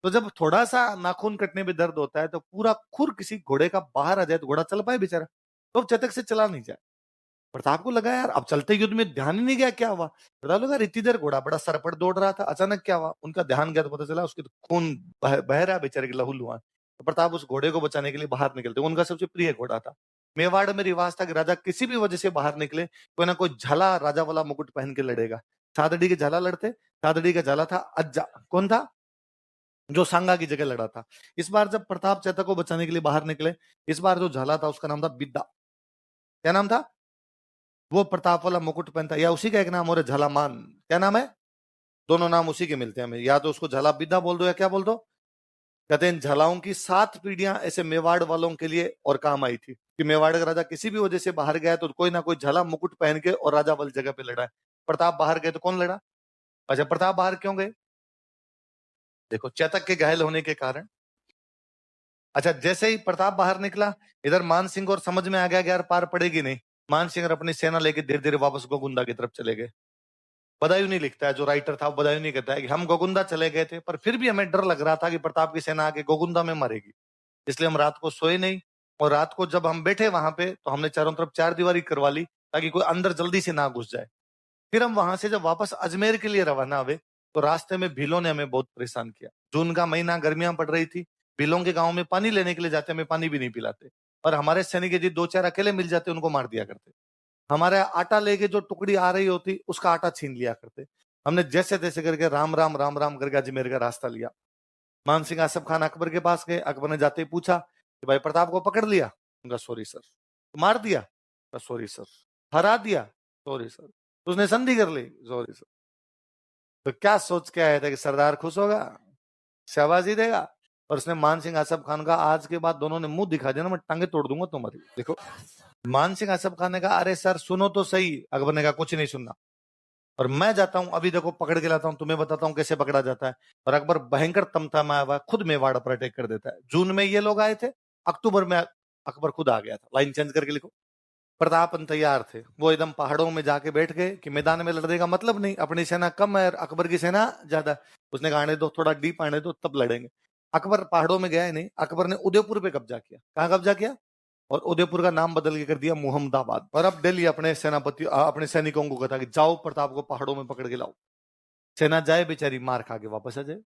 तो जब थोड़ा सा नाखून कटने में दर्द होता है तो पूरा खुर किसी घोड़े का बाहर आ जाए तो घोड़ा चल पाए बेचारा? तो अब चटक से चला नहीं जाए। प्रताप को लगा यार अब चलते युद्ध में ध्यान ही नहीं गया, क्या हुआ? प्रताप लगा इतनी देर घोड़ा बड़ा सरपट दौड़ रहा था, अचानक क्या हुआ? उनका ध्यान गया तो पता चला उसके तो खून बह रहा है बेचारे के लहूलुहान। तो प्रताप उस घोड़े को बचाने के लिए बाहर निकलते, उनका सबसे प्रिय घोड़ा था। मेवाड़ में रिवाज था कि राजा किसी भी वजह से बाहर निकले, कोई ना कोई झाला राजा वाला मुकुट पहन के लड़ेगा। सादड़ी के झाला लड़ते, सादड़ी का झाला था अज्जा। कौन था? जो सांगा की जगह लड़ा था। इस बार जब प्रताप चैतक को बचाने के लिए बाहर निकले, इस बार जो झाला था उसका नाम था बिद्दा। क्या नाम था? वो प्रताप वाला मुकुट पहनता, या उसी का एक नाम और है झालामान। क्या नाम है? दोनों नाम उसी के मिलते हैं हमें, या तो उसको झाला बिद्दा बोल दो या क्या बोल दो। कहते हैं झालाओं की 7 पीढ़ियां ऐसे मेवाड़ वालों के लिए और काम आई थी कि मेवाड़ का राजा किसी भी वजह से बाहर गया तो कोई ना कोई झाला मुकुट पहन के और राजा वाली जगह पे लड़ा है। प्रताप बाहर गए तो कौन लड़ा? अच्छा, प्रताप बाहर क्यों गए? देखो, चैतक के घायल होने के कारण। अच्छा, जैसे ही प्रताप बाहर निकला, इधर मान सिंह और समझ में आ गया कि यार पार पड़ेगी नहीं। मान सिंह अपनी सेना लेके धीरे धीरे वापस गोकुंदा की तरफ चले गए। बदायूं नहीं लिखता है, जो राइटर था बदायूं नहीं कहता है कि हम गोकुंदा चले गए थे, पर फिर भी हमें डर लग रहा था कि प्रताप की सेना आके गोकुंदा में मरेगी। इसलिए हम रात को सोए नहीं, और रात को जब हम बैठे वहां पे तो हमने चारों तरफ चार दीवारी करवा ली ताकि कोई अंदर जल्दी से ना घुस जाए। फिर हम वहां से जब वापस अजमेर के लिए रवाना हुए तो रास्ते में भीलों ने हमें बहुत परेशान किया। जून का महीना, गर्मियां पड़ रही थी। भीलों के गांव में पानी लेने के लिए जाते, हमें पानी भी नहीं पिलाते, और हमारे सैनिक यदि दो चार अकेले मिल जाते उनको मार दिया करते। हमारे आटा लेके जो टुकड़ी आ रही होती उसका आटा छीन लिया करते। हमने जैसे तैसे करके राम राम करके अजमेर का रास्ता लिया। मान सिंह आसफ खान अकबर के पास गए। अकबर ने जाते ही पूछा कि भाई प्रताप को पकड़ लिया? उनका सॉरी सर। मार दिया? Sorry sir. हरा दिया? Sorry sir. उसने संधि कर ली? Sorry sir. तो क्या सोच के आया था कि सरदार खुश होगा, शाबाशी देगा? और उसने मान सिंह आसफ खान का, आज के बाद दोनों ने मुंह दिखा दिया ना मैं टांगे तोड़ दूंगा तुम्हारी। देखो, मान सिंह आसफ खान ने कहा अरे सर सुनो तो सही। अकबर ने कहा कुछ नहीं सुनना, और मैं जाता हूं अभी, देखो पकड़ के लाता हूं, तुम्हें बताता हूं कैसे पकड़ा जाता है। और अकबर भयंकर तमतमाया हुआ खुद मेवाड़ पर अटैक कर देता है। जून में ये लोग आए थे, अक्टूबर में अकबर खुद आ गया था। लाइन चेंज करके लिखो। प्रतापन तैयार थे, वो एकदम पहाड़ों में जाके बैठ गए कि मैदान में लड़ने का मतलब नहीं, अपनी सेना कम है और अकबर की सेना ज्यादा। उसने कहा आने दो, थोड़ा डीप आने दो तब लड़ेंगे। अकबर पहाड़ों में गया ही नहीं, अकबर ने उदयपुर पे कब्जा किया। कहाँ कब्जा किया? और उदयपुर का नाम बदल के कर दिया मुहम्मदाबाद। और अब दिल्ली अपने सेनापति अपने सैनिकों को कहता कि जाओ प्रताप को पहाड़ों में पकड़ के लाओ। सेना जाए बेचारी, मार खा के वापस आ जाए।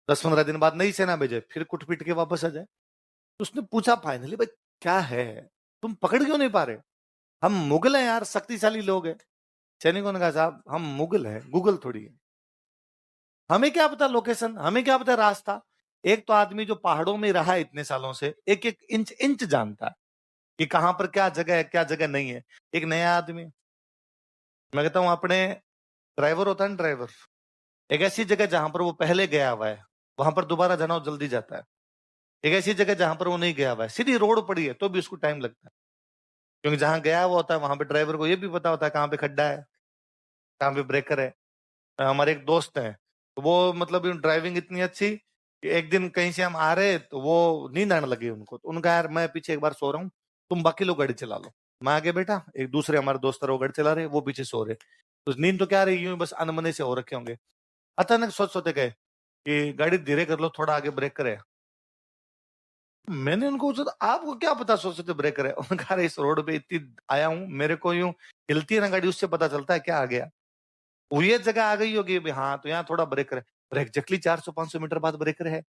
10-15 दिन बाद नई सेना भेजे, फिर कुट पीट के वापस आ जाए। तो उसने पूछा फाइनली भाई क्या है, तुम पकड़ क्यों नहीं पा रहे? हम मुगल हैं यार, शक्तिशाली लोग हैं। सैनिकों ने कहा साहब हम मुगल हैं, गूगल थोड़ी है। हमें क्या पता लोकेशन, हमें क्या पता रास्ता। एक तो आदमी जो पहाड़ों में रहा है इतने सालों से, एक एक इंच इंच जानता है कि कहां पर क्या जगह है क्या जगह नहीं है। एक नया आदमी, मैं कहता हूं अपने ड्राइवर होता है ना, ड्राइवर, एक ऐसी जगह जहां पर वो पहले गया हुआ है वहां पर दोबारा जाना वो जल्दी जाता है। एक ऐसी जगह जहां पर वो नहीं गया हुआ है, सीधी रोड पड़ी है तो भी उसको टाइम लगता है, क्योंकि जहां गया हुआ होता है वहां पे ड्राइवर को ये भी पता होता है कहाँ पे खड्डा है, कहाँ पे ब्रेकर है। हमारे एक दोस्त हैं, तो वो मतलब ड्राइविंग इतनी अच्छी कि एक दिन कहीं से हम आ रहे तो वो नींद आने लगी उनको, तो उनका यार मैं पीछे एक बार सो रहा हूँ, तुम बाकी लोग गाड़ी चला लो। मैं आगे बैठा, एक दूसरे हमारे दोस्त वो गाड़ी चला रहे, वो पीछे सो रहे। तो नींद तो क्या रही, यूं ही बस अनमने से हो रखे होंगे। अचानक सोच सोते गए कि गाड़ी धीरे कर लो, थोड़ा आगे ब्रेक करे। मैंने उनको पूछा आपको क्या पता सोच सोते ब्रेक करे? उन्होंने कहा इस रोड पे इतनी आया हूँ, मेरे को यूं हिलती है ना गाड़ी, उससे पता चलता है क्या आ गया। वो ये जगह आ गई होगी हाँ, तो यहाँ थोड़ा ब्रेकर है, और एग्जैक्टली 400-500 मीटर बाद ब्रेकर है।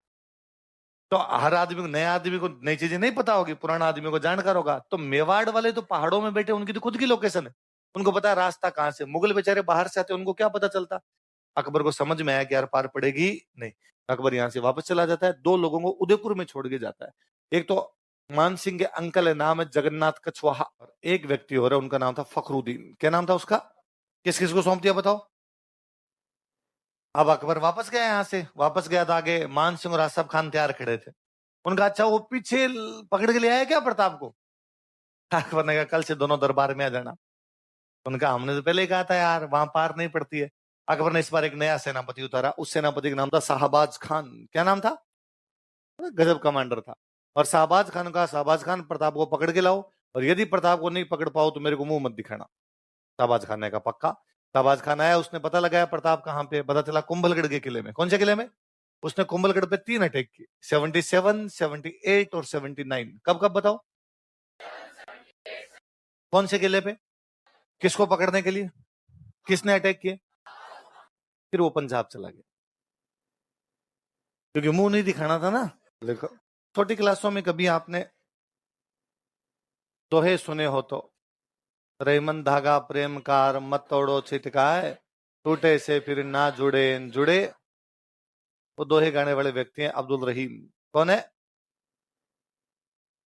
तो हर आदमी को, नया आदमी को नई चीजें नहीं पता होगी, पुराना आदमी को जानकार होगा। तो मेवाड़ वाले तो पहाड़ों में बैठे, उनकी तो खुद की लोकेशन है, उनको पता है रास्ता कहाँ से। मुगल बेचारे बाहर से आते, उनको क्या पता चलता। अकबर को समझ में आया कि यार पार पड़ेगी नहीं। अकबर यहाँ से वापस चला जाता है, दो लोगों को उदयपुर में छोड़ के जाता है। एक तो मान सिंह के अंकल है, नाम है जगन्नाथ कछवाहा, और एक व्यक्ति और है उनका नाम था फखरुद्दीन। क्या नाम था उसका? किस किस को सौंप दिया बताओ? अब अकबर वापस गया, यहाँ से वापस गया तो आगे मान सिंह और आसफ खान तैयार खड़े थे। उनका अच्छा वो पीछे पकड़ के ले आया क्या प्रताप को? अकबर ने कहा कल से दोनों दरबार में आ जाना। उनका हमने तो पहले ही कहा था यार वहां पार नहीं पड़ती है। अकबर ने इस बार एक नया सेनापति उतारा, उस सेनापति का नाम था शाहबाज खान। क्या नाम था? गजब कमांडर था। और शाहबाज खान का, शाहबाज खान प्रताप को पकड़ के लाओ, और यदि प्रताप को नहीं पकड़ पाओ तो मेरे को मुंह मत दिखाना। शाहबाज खान ने कहा पक्का। शाहबाज खान आया, उसने पता लगाया प्रताप कहाँ पे, पता चला कुंभलगढ़ के किले में। कौन से किले में? उसने कोमलगढ़ पे 3 अटैक किए, 77, 78 और 79। कब कब बताओ? कौन से किले पे? किसको पकड़ने के लिए? किसने अटैक किए? फिर वो पंजाब चला गया, क्योंकि मुंह नहीं दिखाना था ना। देखो, छोटी क्लासों में कभी आपने दोहे सुने हो तो, रेमन धागा प्रेम कार मत तोड़ो छिटकाए, टूटे से फिर ना जुड़े जुड़े। वो दोहे गाने वाले व्यक्ति हैं अब्दुल रहीम। कौन है?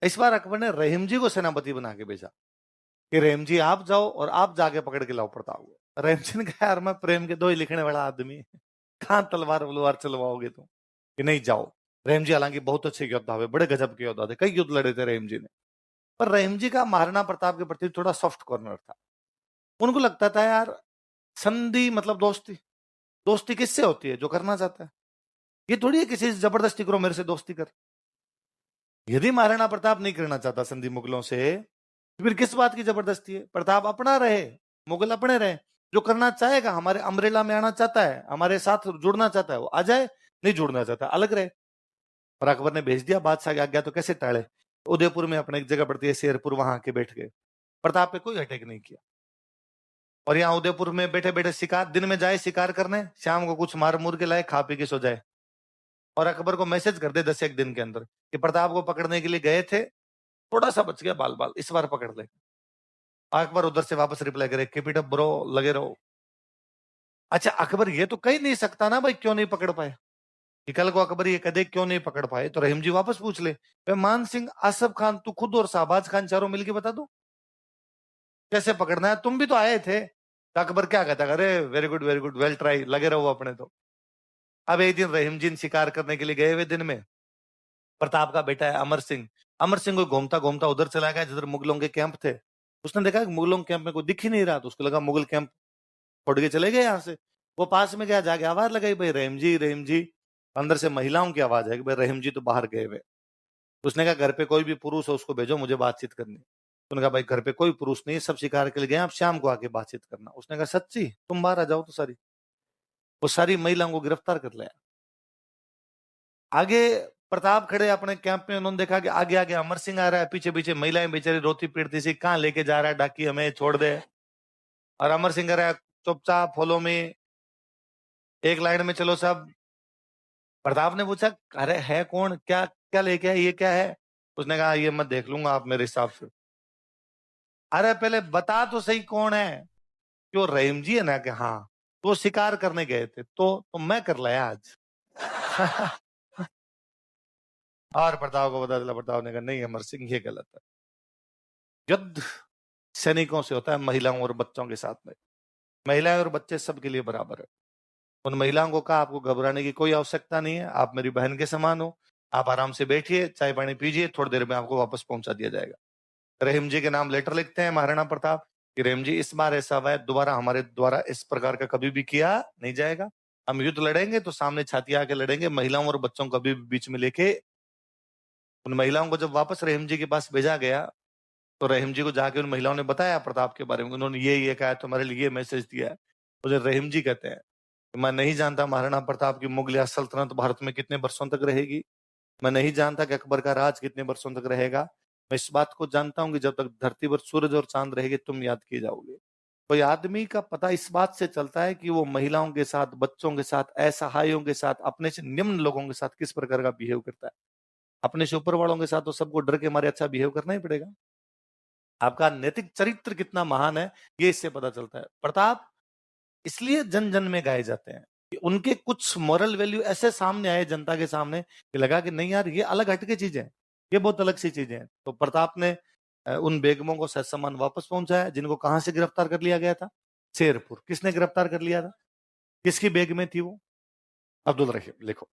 इस बार अकबर ने रहीम जी को सेनापति बना के भेजा कि रहीम जी आप जाओ और आप जाके पकड़ के लाओ प्रताप को। रहीम जी ने कहा यार मैं प्रेम के दो ही लिखने वाला आदमी, कहां तलवार वलवार चलवाओगे तुम, कि नहीं जाओ। रहीम जी हालांकि बहुत अच्छे योद्धा हुए, बड़े गजब के योद्धा थे, कई युद्ध लड़े थे रहीम जी ने। पर रहीम जी का महाराणा प्रताप के प्रति थोड़ा सॉफ्ट कॉर्नर था। उनको लगता था यार संधि मतलब दोस्ती, दोस्ती किससे होती है? जो करना चाहता है। ये थोड़ी है किसी से जबरदस्ती करो मेरे से दोस्ती कर। यदि महाराणा प्रताप नहीं करना चाहता संधि मुगलों से, तो फिर किस बात की जबरदस्ती है? प्रताप अपना रहे, मुगल अपने रहे। जो करना चाहेगा, हमारे अम्ब्रेला में आना चाहता है, हमारे साथ जुड़ना चाहता है, वो आ जाए, नहीं जुड़ना चाहता अलग रहे। और अकबर ने भेज दिया, बादशाह की आज्ञा तो कैसे टाले। उदयपुर में अपने एक जगह पड़ती है शेरपुर, वहां आके बैठ गए। प्रताप पे कोई अटैक नहीं किया। और यहाँ उदयपुर में बैठे बैठे शिकार, दिन में जाए शिकार करने, शाम को कुछ मार मूर के लाए, खा पी के सो जाए। और अकबर को मैसेज कर दे 10 एक दिन के अंदर कि प्रताप को पकड़ने के लिए गए थे, थोड़ा सा बच गया बाल बाल, इस बार पकड़ ले। अकबर उधर से वापस रिप्लाई करे, कीप इट अप ब्रो, लगे रहो। अच्छा, अकबर ये तो कह नहीं सकता ना भाई क्यों नहीं पकड़ पाए, कि कल को अकबर ये कदे क्यों नहीं पकड़ पाए, तो रहीम जी वापस पूछ ले, मान सिंह, आसफ खान, तू खुद और शाहबाज खान चारों मिलके बता दो कैसे पकड़ना है, तुम भी तो आए थे। तो अकबर क्या कहता, अरे वेरी गुड वेल ट्राई, लगे रहो अपने तो। अब एक दिन रहीम जी शिकार करने के लिए गए हुए, दिन में प्रताप का बेटा है अमर सिंह, अमर सिंह को घूमता घूमता उधर चला गया जिधर मुगलों के कैंप थे। उसने देखा कि मुगलों के कैंप में कोई दिख ही नहीं रहा, तो उसको लगा मुगल कैंप छोड़ के चले गए यहाँ से। वो पास में गया, जाके आवाज लगाई, भाई रहीम जी, रहीम जी। अंदर से महिलाओं की आवाज है कि भाई रहीम जी तो बाहर गए हुए। उसने कहा घर पे कोई भी पुरुष हो उसको भेजो, मुझे बातचीत करनी। उन्होंने कहा भाई घर पे कोई पुरुष नहीं, सब शिकार के लिए गए, आप शाम को आके बातचीत करना। उसने कहा सच्ची, तुम बाहर आ जाओ तो सारी। वो सारी महिलाओं को गिरफ्तार कर लिया। आगे प्रताप खड़े अपने कैंप में, उन्होंने देखा कि आगे आगे अमर सिंह आ रहा है, पीछे पीछे महिलाएं बेचारी रोती पीटती सी, कहां लेके जा रहा है डाकी, हमें छोड़ दे। और अमर सिंह कह रहा है चुपचाप फॉलो में, एक लाइन में चलो सब। प्रताप ने पूछा अरे है कौन, क्या क्या लेके है, ये क्या है? उसने कहा ये मैं देख लूंगा आप मेरे हिसाब से। अरे पहले बता तो सही कौन है। क्यों, रहीम जी है ना? कि हाँ। तो शिकार करने गए थे, तो मैं कर लाया आज। और प्रताप को बता दिला, प्रताप ने कहा नहीं अमर सिंह ये गलत है। युद्ध सैनिकों से होता है, महिलाओं और बच्चों के साथ में। महिलाएं और बच्चे सबके लिए बराबर है। उन महिलाओं को कहा आपको घबराने की कोई आवश्यकता नहीं है, आप मेरी बहन के समान हो, आप आराम से बैठिए, चाय पानी पीजिए, थोड़ी देर में आपको वापस पहुंचा दिया जाएगा। रहीम जी के नाम लेटर लिखते हैं महाराणा प्रताप कि रहीम जी इस बार ऐसा हुआ है, दोबारा हमारे द्वारा इस प्रकार का कभी भी किया नहीं जाएगा। हम युद्ध लड़ेंगे तो सामने छाती आके लड़ेंगे, महिलाओं और बच्चों को कभी भी बीच में लेके। उन महिलाओं को जब वापस रहीम जी के पास भेजा गया, तो रहीम जी को जाके उन महिलाओं ने बताया प्रताप के बारे में, उन्होंने ये कहा, तुम्हारे लिए ये मैसेज दिया है। मुझे रहीम जी कहते हैं कि मैं नहीं जानता महाराणा प्रताप की मुगलिया सल्तनत भारत में कितने वर्षों तक रहेगी, मैं नहीं जानता कि अकबर का राज कितने वर्षों तक रहेगा। मैं इस बात को जानता हूं कि जब तक धरती पर सूरज और चांद रहेगी तुम याद किए जाओगे। कोई आदमी का पता इस बात से चलता है कि वो महिलाओं के साथ, बच्चों के साथ, असहायों के साथ, अपने से निम्न लोगों के साथ किस प्रकार का बिहेव करता है। अपने से ऊपर वालों के साथ तो सबको डर के मारे अच्छा बिहेव करना ही पड़ेगा। आपका नैतिक चरित्र कितना महान है, ये इससे पता चलता है। प्रताप इसलिए जन जन में गाए जाते हैं कि उनके कुछ मॉरल वैल्यू ऐसे सामने आए जनता के सामने कि लगा कि नहीं यार ये अलग हटके चीजें हैं, ये बहुत अलग सी चीजें हैं। तो प्रताप ने उन बेगमों को ससम्मान वापस पहुंचाया जिनको कहां से गिरफ्तार कर लिया गया था, शेरपुर। किसने गिरफ्तार कर लिया था, किसकी बेगमें थी वो? अब्दुल रहीम। लिखो।